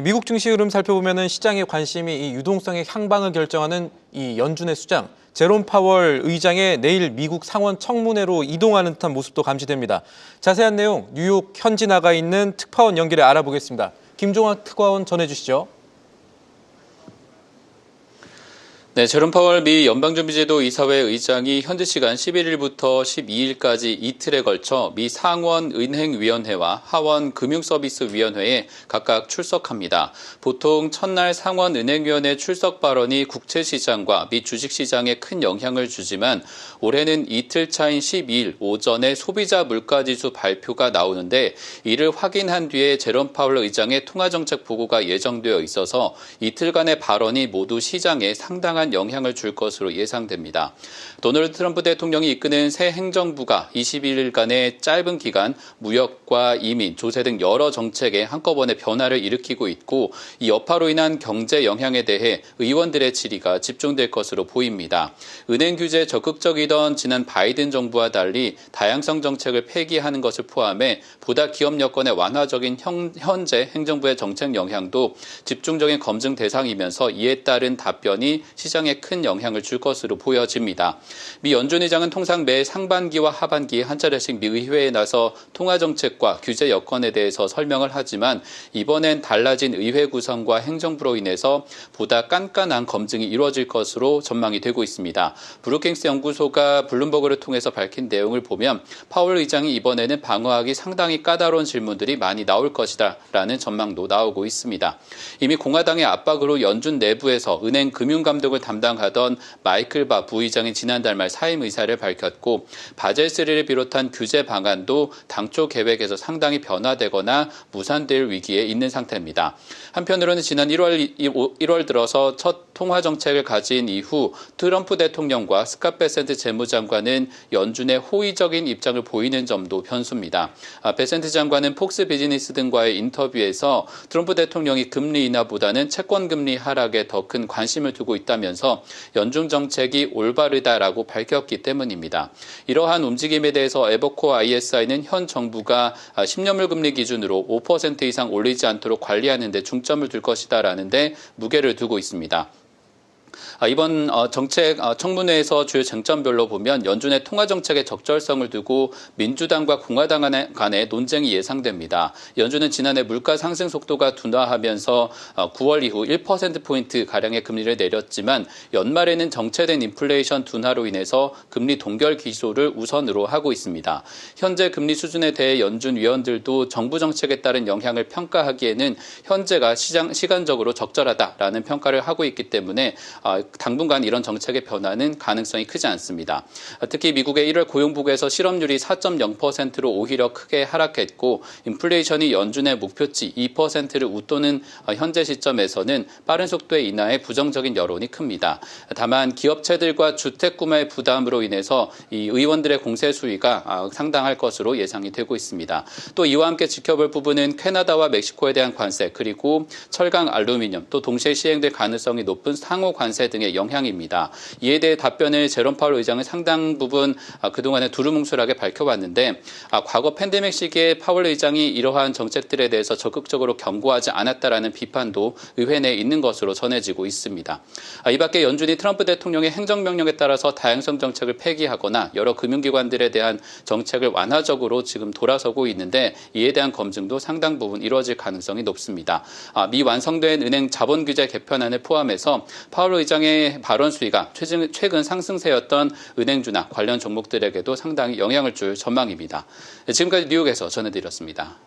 미국 증시 흐름 살펴보면은 시장의 관심이 이 유동성의 향방을 결정하는 이 연준의 수장, 제롬 파월 의장의 내일 미국 상원 청문회로 이동하는 듯한 모습도 감지됩니다. 자세한 내용 뉴욕 현지 나가 있는 특파원 연결해 알아보겠습니다. 김종학 특파원 전해주시죠. 네, 제롬 파월 미 연방준비제도 이사회 의장이 현지 시간 11일부터 12일까지 이틀에 걸쳐 미 상원 은행위원회와 하원 금융서비스위원회에 각각 출석합니다. 보통 첫날 상원 은행위원회 출석 발언이 국채시장과 미 주식시장에 큰 영향을 주지만 올해는 이틀 차인 12일 오전에 소비자 물가지수 발표가 나오는데 이를 확인한 뒤에 제롬 파월 의장의 통화정책 보고가 예정되어 있어서 이틀간의 발언이 모두 시장에 상당한 영향을 줄 것으로 예상됩니다. 도널드 트럼프 대통령이 이끄는 새 행정부가 21일간의 짧은 기간 무역과 이민, 조세 등 여러 정책에 한꺼번에 변화를 일으키고 있고 이 여파로 인한 경제 영향에 대해 의원들의 질의가 집중될 것으로 보입니다. 은행 규제에 적극적이던 지난 바이든 정부와 달리 다양성 정책을 폐기하는 것을 포함해 보다 기업 여건의 완화적인 현재 행정부의 정책 영향도 집중적인 검증 대상이면서 이에 따른 답변이 시장에 큰 영향을 줄 것으로 보여집니다. 미 연준 의장은 통상 매 상반기와 하반기에 한 차례씩 미 의회에 나서 통화정책과 규제 여건에 대해서 설명을 하지만 이번엔 달라진 의회 구성과 행정부로 인해서 보다 깐깐한 검증이 이루어질 것으로 전망이 되고 있습니다. 브루킹스 연구소가 블룸버그를 통해서 밝힌 내용을 보면 파월 의장이 이번에는 방어하기 상당히 까다로운 질문들이 많이 나올 것이다 라는 전망도 나오고 있습니다. 이미 공화당의 압박으로 연준 내부에서 은행 금융감독을 담당하던 마이클 바 부의장이 지난달 말 사임 의사를 밝혔고 바젤3를 비롯한 규제 방안도 당초 계획에서 상당히 변화되거나 무산될 위기에 있는 상태입니다. 한편으로는 지난 1월 들어서 첫 통화정책을 가진 이후 트럼프 대통령과 스캇 베센트 재무장관은 연준의 호의적인 입장을 보이는 점도 변수입니다. 베센트 장관은 폭스 비즈니스 등과의 인터뷰에서 트럼프 대통령이 금리 인하보다는 채권금리 하락에 더 큰 관심을 두고 있다면서 연준 정책이 올바르다라고 밝혔기 때문입니다. 이러한 움직임에 대해서 에버코어 ISI는 현 정부가 10년물 금리 기준으로 5% 이상 올리지 않도록 관리하는 데 중점을 둘 것이다라는 데 무게를 두고 있습니다. 이번 정책 청문회에서 주요 쟁점별로 보면 연준의 통화정책의 적절성을 두고 민주당과 공화당 간의 논쟁이 예상됩니다. 연준은 지난해 물가 상승 속도가 둔화하면서 9월 이후 1%포인트가량의 금리를 내렸지만 연말에는 정체된 인플레이션 둔화로 인해서 금리 동결 기조를 우선으로 하고 있습니다. 현재 금리 수준에 대해 연준 위원들도 정부 정책에 따른 영향을 평가하기에는 현재가 시간적으로 적절하다라는 평가를 하고 있기 때문에 당분간 이런 정책의 변화는 가능성이 크지 않습니다. 특히 미국의 1월 고용보고에서 실업률이 4.0%로 오히려 크게 하락했고 인플레이션이 연준의 목표치 2%를 웃도는 현재 시점에서는 빠른 속도의 인하에 부정적인 여론이 큽니다. 다만 기업체들과 주택구매 부담으로 인해서 이 의원들의 공세 수위가 상당할 것으로 예상이 되고 있습니다. 또 이와 함께 지켜볼 부분은 캐나다와 멕시코에 대한 관세 그리고 철강, 알루미늄 또 동시에 시행될 가능성이 높은 상호 관세 등의 영향입니다. 이에 대해 답변을 제롬 파월 의장은 상당 부분 그동안에 두루뭉술하게 밝혀왔는데 과거 팬데믹 시기에 파월 의장이 이러한 정책들에 대해서 적극적으로 경고하지 않았다라는 비판도 의회 내에 있는 것으로 전해지고 있습니다. 이 밖에 연준이 트럼프 대통령의 행정명령에 따라서 다양성 정책을 폐기하거나 여러 금융기관들에 대한 정책을 완화적으로 지금 돌아서고 있는데 이에 대한 검증도 상당 부분 이루어질 가능성이 높습니다. 미완성된 은행 자본규제 개편안을 포함해서 파월 의장의 발언 수위가 최근 상승세였던 은행주나 관련 종목들에게도 상당히 영향을 줄 전망입니다. 지금까지 뉴욕에서 전해드렸습니다.